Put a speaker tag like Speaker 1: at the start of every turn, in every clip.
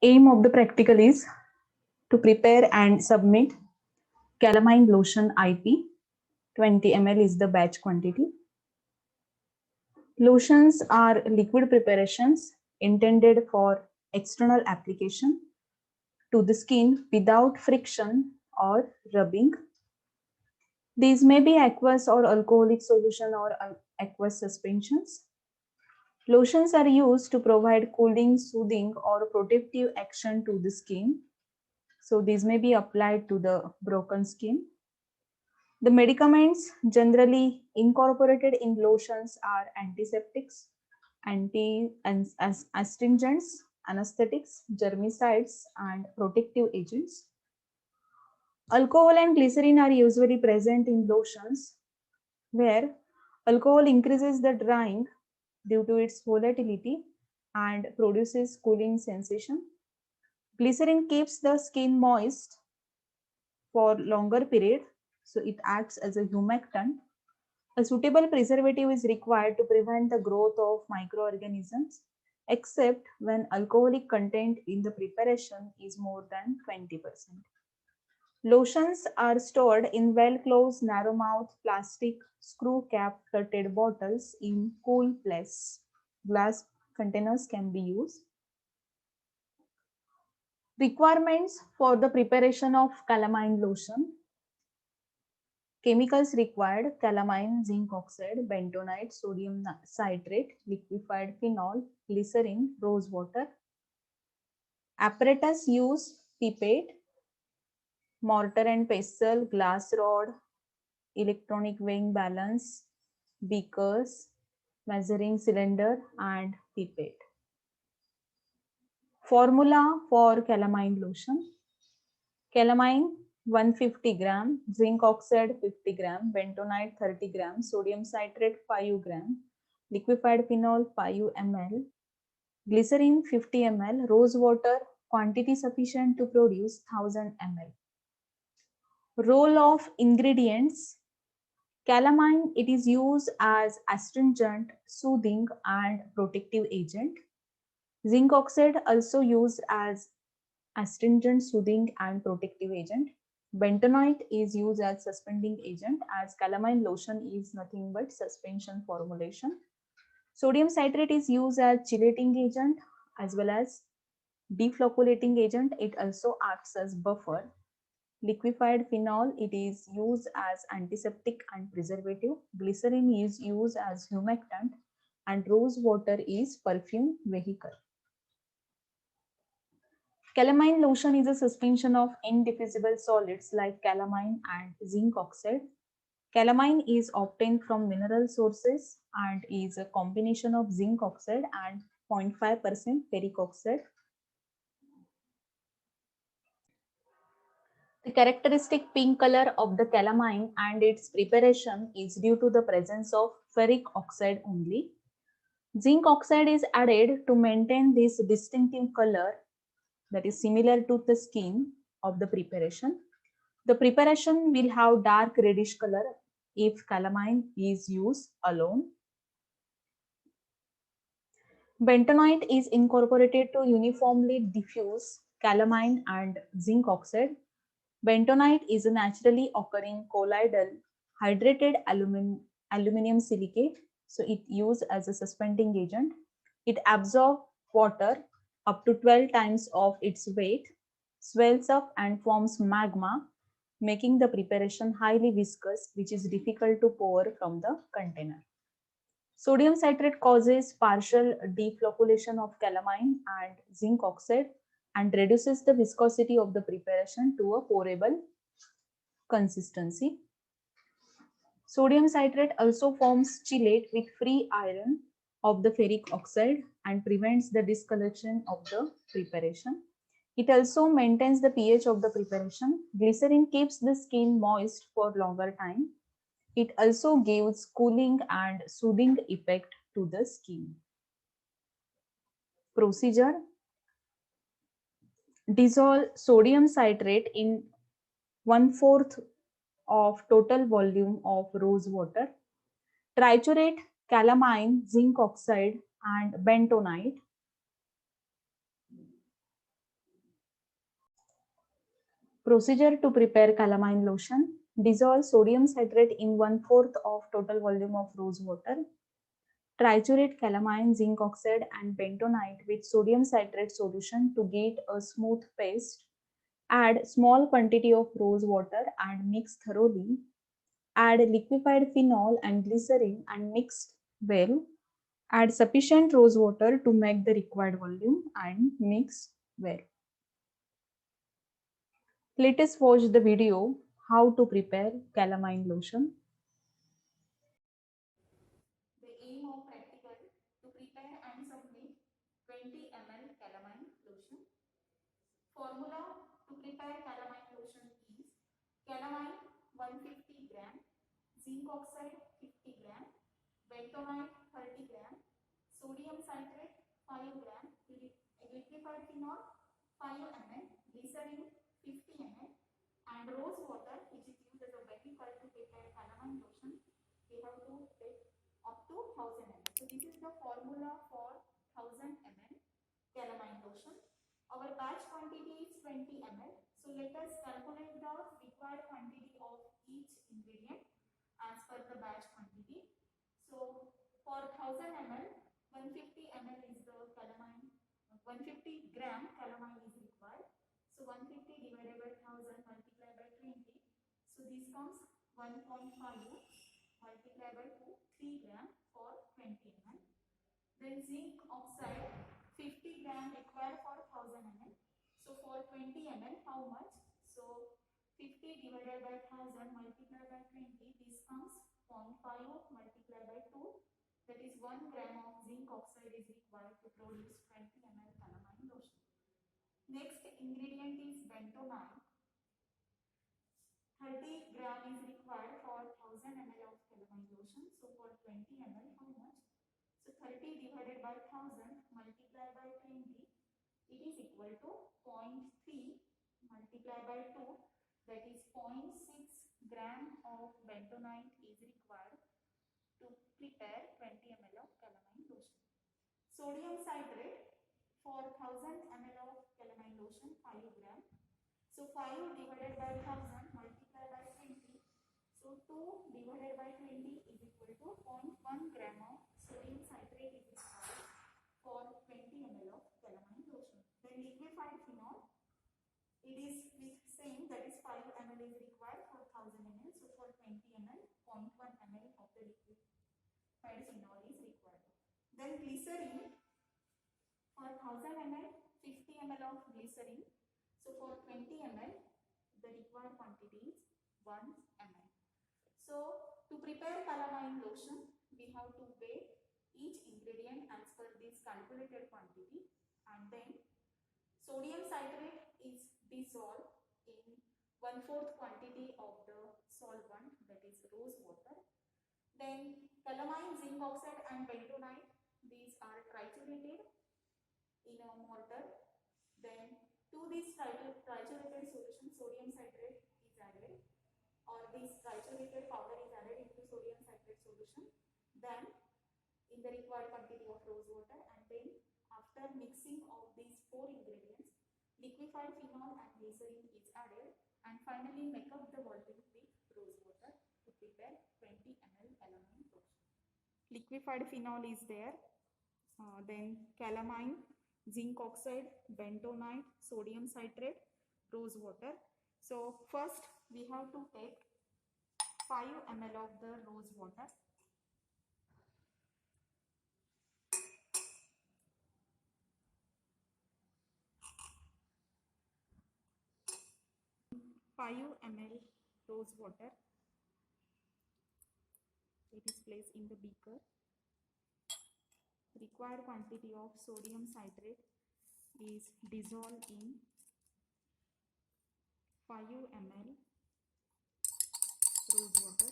Speaker 1: Aim of the practical is to prepare and submit calamine lotion IP. 20 ml is the batch quantity. Lotions are liquid preparations intended for external application to the skin without friction or rubbing. These may be aqueous or alcoholic solution or aqueous suspensions. Lotions are used to provide cooling, soothing, or protective action to the skin. So these may be applied to the broken skin. The medicaments generally incorporated in lotions are antiseptics, astringents, anesthetics, germicides, and protective agents. Alcohol and glycerin are usually present in lotions, where alcohol increases the drying due to its volatility and produces cooling sensation. Glycerin keeps the skin moist for longer period, so it acts as a humectant. A suitable preservative is required to prevent the growth of microorganisms, except when alcoholic content in the preparation is more than 20%. Lotions are stored in well-closed, narrow-mouth plastic screw-cap flooded bottles in cool place. Glass containers can be used. Requirements for the preparation of calamine lotion. Chemicals required: calamine, zinc oxide, bentonite, sodium citrate, liquefied phenol, glycerin, rose water. Apparatus use: pipette, mortar and pestle, glass rod, electronic weighing balance, beakers, measuring cylinder, and pipette. Formula for calamine lotion. Calamine 150 gram, zinc oxide 50 gram, bentonite 30 gram, sodium citrate 5 gram, liquefied phenol 5 ml, glycerin 50 ml, rose water quantity sufficient to produce 1000 ml. Role of ingredients. Calamine, it is used as astringent, soothing, and protective agent. Zinc oxide also used as astringent, soothing, and protective agent. Bentonite is used as suspending agent, as calamine lotion is nothing but suspension formulation. Sodium citrate is used as chelating agent as well as deflocculating agent. It also acts as buffer. Liquefied phenol, it is used as antiseptic and preservative. Glycerin is used as humectant, and rose water is perfume vehicle. Calamine lotion is a suspension of indiffusible solids like calamine and zinc oxide. Calamine is obtained from mineral sources and is a combination of zinc oxide and 0.5% ferric oxide. The characteristic pink color of the calamine and its preparation is due to the presence of ferric oxide only. Zinc oxide is added to maintain this distinctive color that is similar to the skin of the preparation. The preparation will have dark reddish color if calamine is used alone. Bentonite is incorporated to uniformly diffuse calamine and zinc oxide. Bentonite is a naturally occurring colloidal hydrated aluminum silicate, so it used as a suspending agent. It absorbs water up to 12 times of its weight, swells up and forms magma, making the preparation highly viscous, which is difficult to pour from the container. Sodium citrate causes partial deflocculation of calamine and zinc oxide and reduces the viscosity of the preparation to a pourable consistency. Sodium citrate also forms chelate with free iron of the ferric oxide and prevents the discoloration of the preparation. It also maintains the pH of the preparation. Glycerin keeps the skin moist for longer time. It also gives cooling and soothing effect to the skin. Procedure: dissolve sodium citrate in 1/4 of total volume of rose water. Triturate calamine, zinc oxide, and bentonite. Procedure to prepare calamine lotion. Dissolve sodium citrate in 1/4 of total volume of rose water. Triturate calamine, zinc oxide and bentonite with sodium citrate solution to get a smooth paste. Add small quantity of rose water and mix thoroughly. Add liquefied phenol and glycerin and mix well. Add sufficient rose water to make the required volume and mix well. Let us watch the video how to prepare calamine lotion. The aim of practical to prepare and submit 20 ml calamine lotion. Formula to prepare calamine lotion is calamine 150 gram, zinc oxide 50 gram, bentonite 30 gram, sodium citrate 5 gram, liquefied phenol 5 ml, glycerin 50 ml, and rose water, which is used as a vehicle to prepare calamine lotion. We have to take up to 1000 ml. So this is the formula for 1000 ml calamine lotion. Our batch quantity is 20 ml. So let us calculate the required quantity of each ingredient as per the batch quantity. So for 1000 ml, 150 ml is the calamine, 150 gram calamine is required. So 150 divided by 1000 multiplied by 20. So this comes 1.5 multiplied by 2, 3 gram for 20 ml. Then zinc oxide 50 gram required for 1000 ml. So for 20 ml, how much? So 50 divided by 1000 multiplied by 20, this comes 0.5 multiplied by 2. That is 1 gram of zinc oxide is required to produce 20 ml calamine lotion. Next ingredient is bentonite. 30 gram is required for 1000 ml of calamine lotion. So for 20 ml, how much? So 30 divided by 1000 multiplied by 20, it is equal to 0.3 multiplied by 2, that is 0.6 gram of bentonite is required to prepare 20 ml of calamine lotion. Sodium citrate for 1000 ml of calamine lotion 5 gram. So 5 divided by 1000 multiplied by 20. So 2 divided by 20 is equal to 0.1 gram of sodium citrate is required for 20 ml of calamine lotion. Then liquefied phenol, it is with same, that is 5 ml is required for 1000 ml. So for 20 ml, 0.1 ml of the liquefied phenol is required. Then glycerin, for 1000 ml, 50 ml of glycerin. So for 20 ml, the required quantity is 1 ml. So to prepare calamine lotion, we have to weigh each ingredient as per this calculated quantity, and then sodium citrate is dissolved in 1/4 quantity of the solvent, that is rose water. Then calamine, zinc oxide and bentonite, these are triturated in a mortar. Then to this triturated solution, sodium citrate is added, or this triturated powder is added into sodium citrate solution. Then in the required quantity of rose water, and then after mixing of these four ingredients, liquefied phenol and glycerin is added, and finally make up the volume with rose water to prepare 20 ml calamine lotion. Liquefied phenol is there, then calamine, zinc oxide, bentonite, sodium citrate, rose water. So first we have to take 5 ml of the rose water. ml rose water, it is placed in the beaker. Required quantity of sodium citrate is dissolved in 5 ml rose water.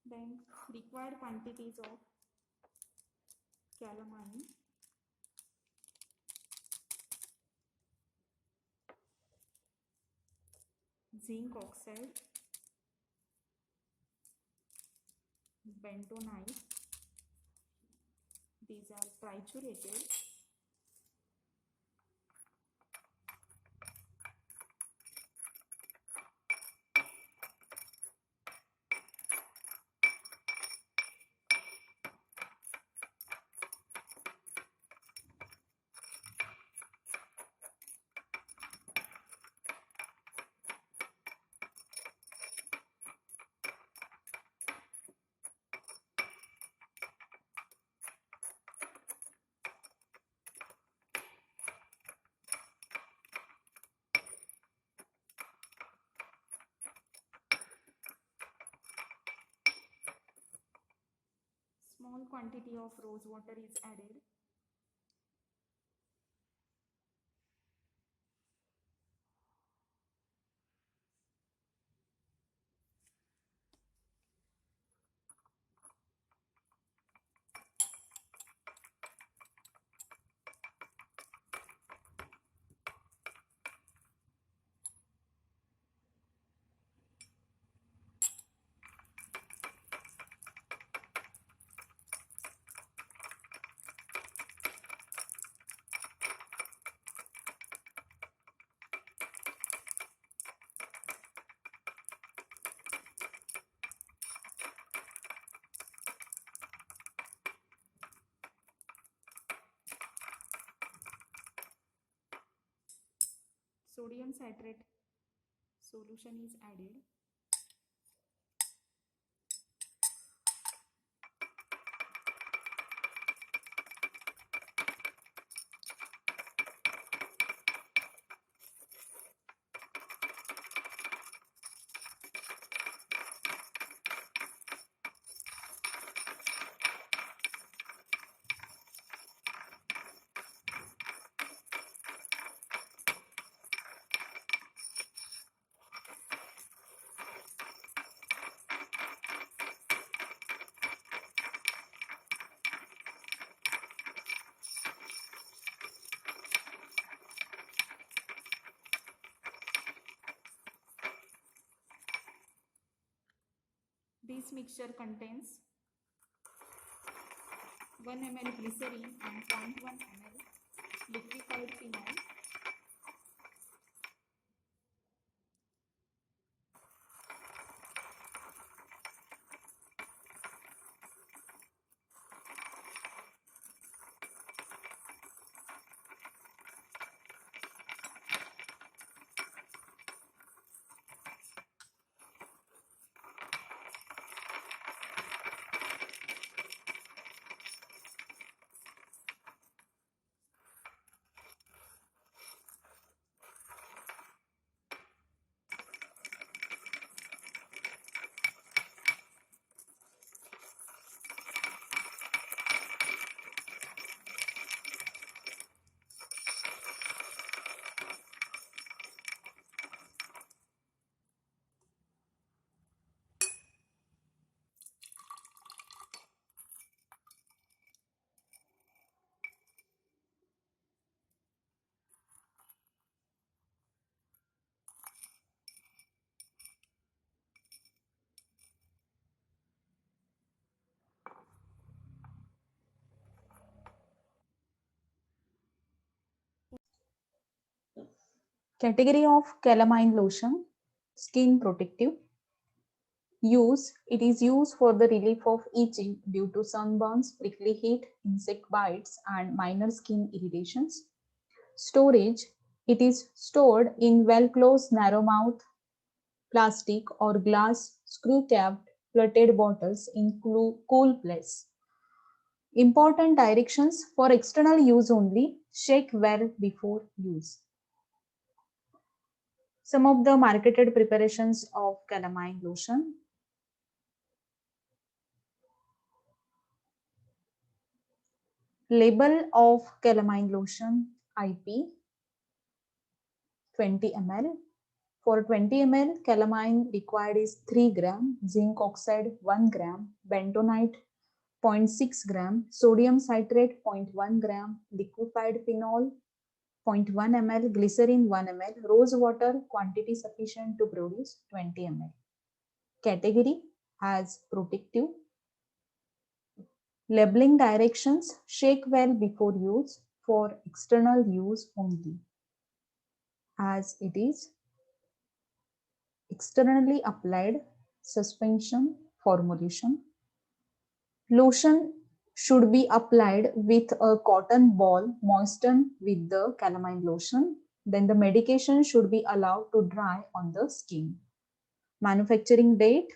Speaker 1: Then required quantities of calamine, zinc oxide bentonite. These are triturated. Small quantity of rose water is added. Sodium citrate solution is added. This mixture contains 1 ml glycerin and 0.1 ml liquefied phenol. Category of calamine lotion: skin protective. Use: it is used for the relief of itching due to sunburns, prickly heat, insect bites, and minor skin irritations. Storage: it is stored in well closed narrow mouth plastic or glass screw capped flooded bottles in cool place. Important directions: for external use only, shake well before use. Some of the marketed preparations of calamine lotion: label of calamine lotion, IP 20 ml. For 20 ml, calamine required is 3 gram, zinc oxide 1 gram, bentonite 0.6 gram, sodium citrate 0.1 gram, liquefied phenol 0.1 ml, glycerin 1 ml, rose water quantity sufficient to produce 20 ml. Category: as protective. Labeling directions: shake well before use, for external use only, as it is externally applied suspension formulation. Lotion should be applied with a cotton ball moistened with the calamine lotion. Then the medication should be allowed to dry on the skin. Manufacturing date,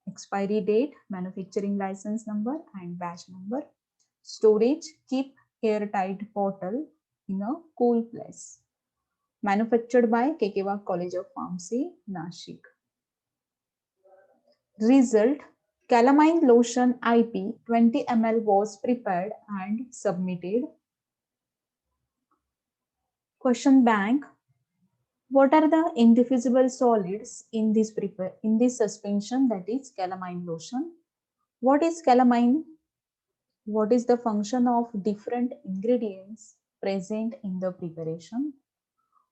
Speaker 1: expiry date, manufacturing license number and batch number. Storage: keep airtight bottle in a cool place. Manufactured by Kekewa College of Pharmacy, Nashik. Result: calamine lotion IP 20 ml was prepared and submitted. Question bank: what are the indiffusible solids in this suspension, that is calamine lotion? What is calamine? What is the function of different ingredients present in the preparation?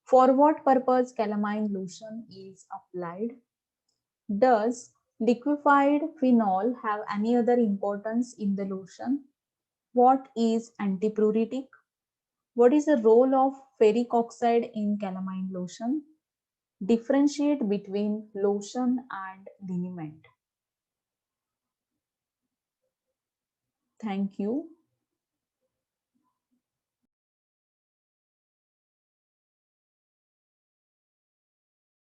Speaker 1: For what purpose calamine lotion is applied? Does liquefied phenol have any other importance in the lotion? What is antipruritic? What is the role of ferric oxide in calamine lotion? Differentiate between lotion and liniment. Thank you.